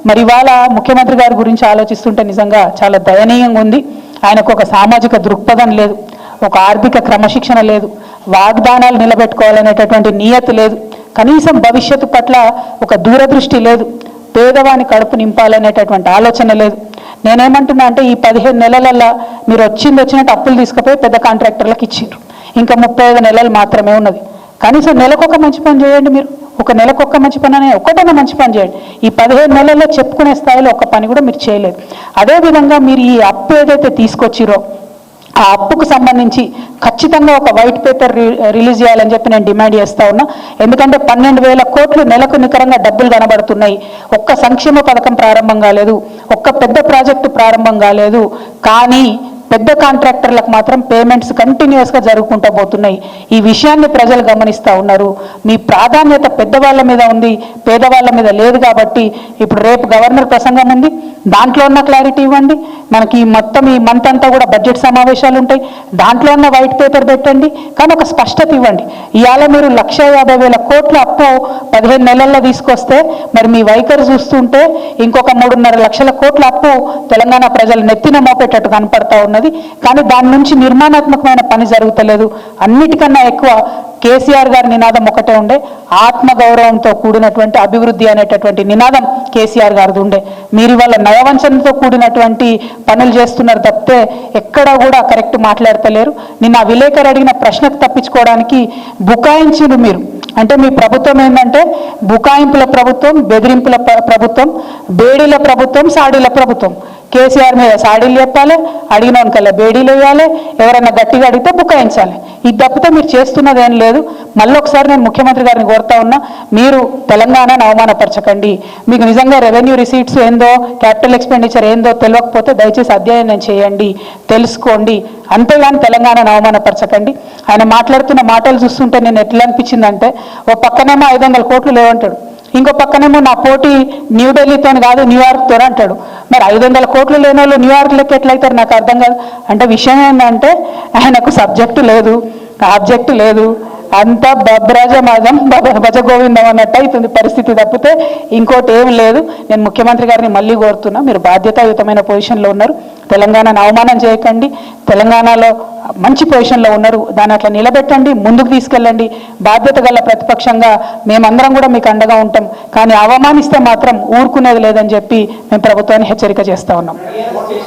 మరి ఇవాళ ముఖ్యమంత్రి గారి గురించి ఆలోచిస్తుంటే నిజంగా చాలా దయనీయంగా ఉంది. ఆయనకు ఒక సామాజిక దృక్పథం లేదు, ఒక ఆర్థిక క్రమశిక్షణ లేదు, వాగ్దానాలు నిలబెట్టుకోవాలనేటటువంటి నియతి లేదు, కనీసం భవిష్యత్తు పట్ల ఒక దూరదృష్టి లేదు, పేదవాని కడుపు నింపాలనేటటువంటి ఆలోచన లేదు. నేనేమంటున్నా అంటే ఈ 15 నెలలల్లో మీరు వచ్చినట్టు అప్పులు తీసుకుపోయి పెద్ద కాంట్రాక్టర్లకు ఇచ్చిండ్రు. ఇంకా 35 నెలలు మాత్రమే ఉన్నది. కనీసం నెలకొక మంచి పని చేయండి. మీరు ఒక నెలకొక్క మంచి పని అనే ఒక్కటైనా మంచి పని చేయండి. ఈ 15 నెలల్లో చెప్పుకునే స్థాయిలో ఒక్క పని కూడా మీరు చేయలేదు. అదేవిధంగా మీరు ఈ అప్పు ఏదైతే తీసుకొచ్చిరో ఆ అప్పుకు సంబంధించి ఖచ్చితంగా ఒక వైట్ పేపర్ రిలీజ్ చేయాలని చెప్పి నేను డిమాండ్ చేస్తా ఉన్నా. ఎందుకంటే 12,000 కోట్లు నెలకు నికరంగా డబ్బులు కనబడుతున్నాయి. ఒక్క సంక్షేమ పథకం ప్రారంభం కాలేదు, ఒక్క పెద్ద ప్రాజెక్టు ప్రారంభం కాలేదు, కానీ పెద్ద కాంట్రాక్టర్లకు మాత్రం పేమెంట్స్ కంటిన్యూస్గా జరుగుకుంటూ పోతున్నాయి. ఈ విషయాన్ని ప్రజలు గమనిస్తూ ఉన్నారు. మీ ప్రాధాన్యత పెద్దవాళ్ళ మీద ఉంది, పేదవాళ్ళ మీద లేదు. కాబట్టి ఇప్పుడు రేపు గవర్నర్ ప్రసంగం ఉంది, దాంట్లో ఉన్న క్లారిటీ ఇవ్వండి. మనకి మొత్తం ఈ మంత్ అంతా కూడా బడ్జెట్ సమావేశాలు ఉంటాయి, దాంట్లో ఉన్న వైట్ పేపర్ పెట్టండి, కానీ ఒక స్పష్టత ఇవ్వండి. ఇవాళ మీరు 1,50,000 కోట్ల అప్పు 15 నెలల్లో తీసుకొస్తే మరి మీ వైఖరి చూస్తుంటే ఇంకొక 3.5 లక్షల కోట్ల అప్పు తెలంగాణ ప్రజలు నెత్తిన మోపేటట్టు కనపడతా ఉన్నది. కానీ దాని నుంచి నిర్మాణాత్మకమైన పని జరుగుతలేదు. అన్నిటికన్నా ఎక్కువ కేసీఆర్ గారి నినాదం ఒకటే ఉండే, ఆత్మగౌరవంతో కూడినటువంటి అభివృద్ధి అనేటటువంటి నినాదం కేసీఆర్ గారిది ఉండే. మీరు ఇవాళ నయవంచనతో కూడినటువంటి పనులు చేస్తున్నారు తప్పితే ఎక్కడా కూడా కరెక్ట్ మాట్లాడతలేరు. నిన్న విలేకరు అడిగిన ప్రశ్నకు తప్పించుకోవడానికి బుకాయించిండ్రు మీరు. అంటే మీ ప్రభుత్వం ఏంటంటే బుకాయింపుల ప్రభుత్వం, బెదిరింపుల ప్రభుత్వం, బేడీల ప్రభుత్వం, సాడీల ప్రభుత్వం. కేసీఆర్ మీద సాడీలు చెప్పాలి, అడిగినోనికల్లా బేడీలు వేయాలి, ఎవరైనా గట్టిగా అడిగితే బుకాయించాలి. ఇది తప్పితే మీరు చేస్తున్నది ఏం లేదు. మళ్ళీ ఒకసారి నేను ముఖ్యమంత్రి గారిని కోరుతా ఉన్నా, మీరు తెలంగాణను అవమానపరచకండి. మీకు నిజంగా రెవెన్యూ రిసీట్స్ ఏందో, క్యాపిటల్ ఎక్స్పెండిచర్ ఏందో తెలియకపోతే దయచేసి అధ్యయనం చేయండి, తెలుసుకోండి. అంతేగాని తెలంగాణను అవమానపరచకండి. ఆయన మాట్లాడుతున్న మాటలు చూస్తుంటే నేను ఎట్లా అనిపించిందంటే, ఓ పక్కనేమో 500 కోట్లు లేవంటాడు, ఇంకో పక్కనేమో నా పోటీ న్యూఢిల్లీతో కాదు న్యూయార్క్తో అంటాడు. మరి 500 కోట్లు లేని వాళ్ళు న్యూయార్క్ లెక్క ఎట్లయితారు నాకు అర్థం కాదు. అంటే విషయం ఏంటంటే ఆయనకు సబ్జెక్టు లేదు, ఆబ్జెక్టు లేదు, అంతా బబ్రాజమాదం భజగోవిందం అన్నట్టు అవుతుంది పరిస్థితి తప్పితే ఇంకోటి ఏం లేదు. నేను ముఖ్యమంత్రి గారిని మళ్ళీ కోరుతున్నా, మీరు బాధ్యతాయుతమైన పొజిషన్లో ఉన్నారు, తెలంగాణను అవమానం చేయకండి. తెలంగాణలో మంచి పొజిషన్లో ఉన్నారు, దాన్ని అట్లా నిలబెట్టండి, ముందుకు తీసుకెళ్ళండి. బాధ్యత గల ప్రతిపక్షంగా మేమందరం కూడా మీకు అండగా ఉంటాం. కానీ అవమానిస్తే మాత్రం ఊరుకునేది లేదని చెప్పి మేము ప్రభుత్వాన్ని హెచ్చరిక చేస్తూ ఉన్నాం.